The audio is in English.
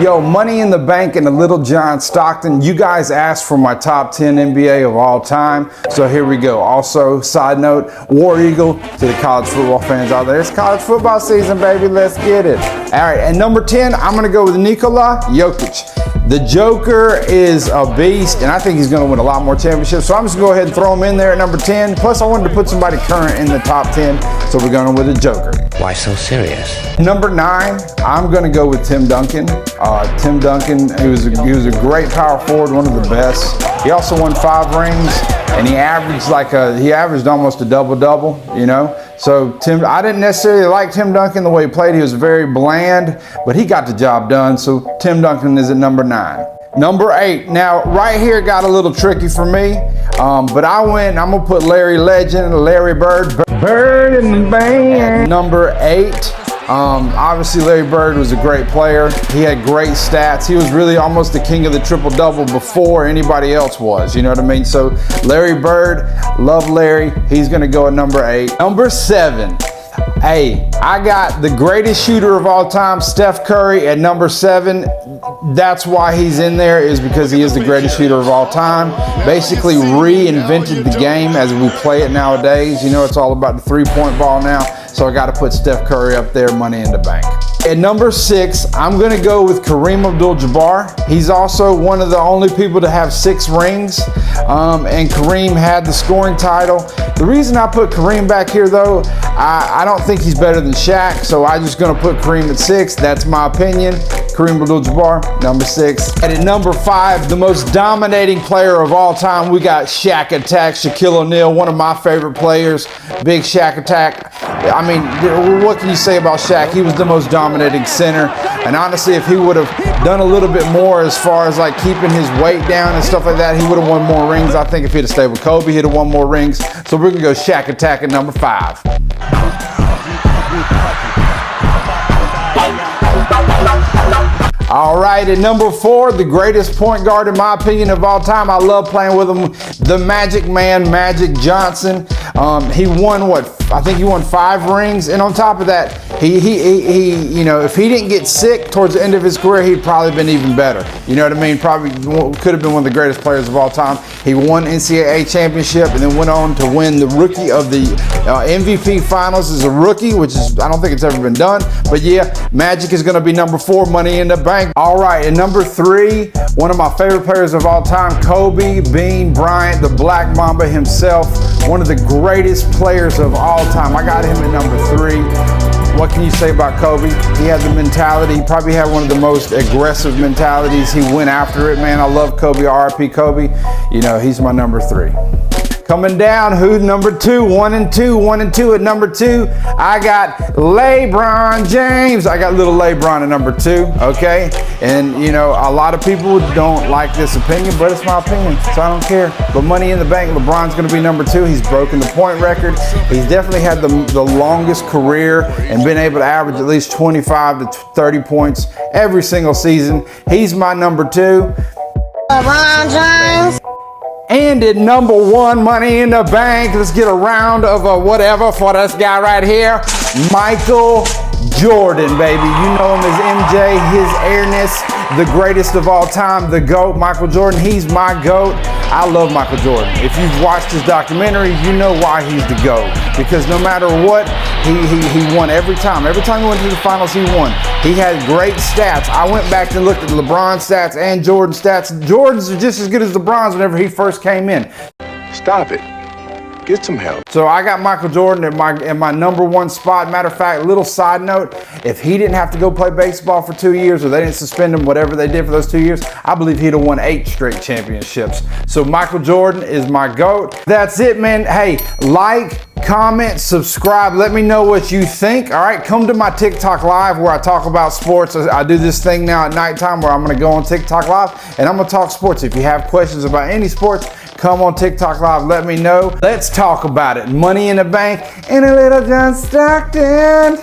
Yo, Money in the Bank and the Little John Stockton. You guys asked for my top 10 NBA of all time, so here we go. Also, side note, War Eagle to the college football fans out there. It's college football season, baby. Let's get it. All right, and number 10, I'm going to go with Nikola Jokic. The Joker is a beast, and I think he's going to win a lot more championships, so I'm just going to go ahead and throw him in there at number 10. Plus, I wanted to put somebody current in the top 10, so we're going with the Joker. Why so serious? Number 9, I'm going to go with Tim Duncan. Tim Duncan, he was a great power forward, one of the best. He also won 5 rings, and he averaged almost a double-double, you know. So I didn't necessarily like Tim Duncan the way he played. He was very bland, but he got the job done. So Tim Duncan is at number 9. Number 8. Now, right here got a little tricky for me, but I'm going to put Larry Legend, Larry Bird in the band. Number 8. Obviously Larry Bird was a great player. He had great stats. He was really almost the king of the triple-double before anybody else was, you know what I mean? So Larry Bird, love Larry. He's gonna go at number 8. Number 7. Hey, I got the greatest shooter of all time, Steph Curry, at number 7. That's why he's in there, is because he is the greatest shooter of all time. Basically reinvented the game as we play it nowadays. You know, it's all about the three-point ball now. So I got to put Steph Curry up there, Money in the Bank. At number 6, I'm going to go with Kareem Abdul-Jabbar. He's also one of the only people to have 6 rings, and Kareem had the scoring title. The reason I put Kareem back here, though, I don't think he's better than Shaq, so I'm just going to put Kareem at 6. That's my opinion. Kareem Abdul-Jabbar, number 6. And at number 5, the most dominating player of all time, we got Shaq Attack, Shaquille O'Neal, one of my favorite players. Big Shaq Attack. I mean, what can you say about Shaq? He was the most dominating center. And honestly, if he would have done a little bit more as far as like keeping his weight down and stuff like that, he would have won more rings. I think if he'd have stayed with Kobe, he'd have won more rings. So we're going to go Shaq Attack at number 5. All right, at number 4, the greatest point guard in my opinion of all time. I love playing with him, the Magic Man, Magic Johnson. He won I think he won 5 rings, and on top of that, he you know, if he didn't get sick towards the end of his career, he'd probably been even better. You know what I mean? Probably could have been one of the greatest players of all time. He won NCAA championship and then went on to win the rookie of the MVP finals as a rookie, which is, I don't think it's ever been done. But yeah, Magic is going to be number 4, Money in the Bank. All right, and number 3, one of my favorite players of all time, Kobe Bean Bryant, the Black Mamba himself, one of the greatest players of all time. I got him at number 3. What can you say about Kobe? He had the mentality. He probably had one of the most aggressive mentalities. He went after it, man. I love Kobe, R.I.P. Kobe. You know, he's my number 3. Coming down, who's number 2? 1 and 2, 1 and 2 at number 2. I got LeBron James. I got little LeBron at number 2, okay? And, you know, a lot of people don't like this opinion, but it's my opinion, so I don't care. But Money in the Bank, LeBron's going to be number 2. He's broken the point record. He's definitely had the longest career and been able to average at least 25 to 30 points every single season. He's my number 2. LeBron James. And at number 1, Money in the Bank, let's get a round of whatever for this guy right here, Michael Jordan, baby. You know him as MJ, his airness, the greatest of all time, the GOAT, Michael Jordan. He's my GOAT. I love Michael Jordan. If you've watched his documentary, you know why he's the GOAT. Because no matter what, he won every time. Every time he went to the finals, he won. He had great stats. I went back and looked at LeBron's stats and Jordan's stats. Jordan's are just as good as LeBron's whenever he first came in. Stop it. Get some help. So I got Michael Jordan in my number 1 spot. Matter of fact, little side note, if he didn't have to go play baseball for 2 years, or they didn't suspend him, whatever they did for those 2 years, I believe he'd have won 8 straight championships. So Michael Jordan is my GOAT. That's it, man. Hey, like, comment, subscribe. Let me know what you think. All right, come to my TikTok live where I talk about sports. I do this thing now at nighttime where I'm going to go on TikTok live and I'm going to talk sports. If you have questions about any sports, come on TikTok live. Let me know. Let's talk about it. Money in the Bank and a Little John Stockton.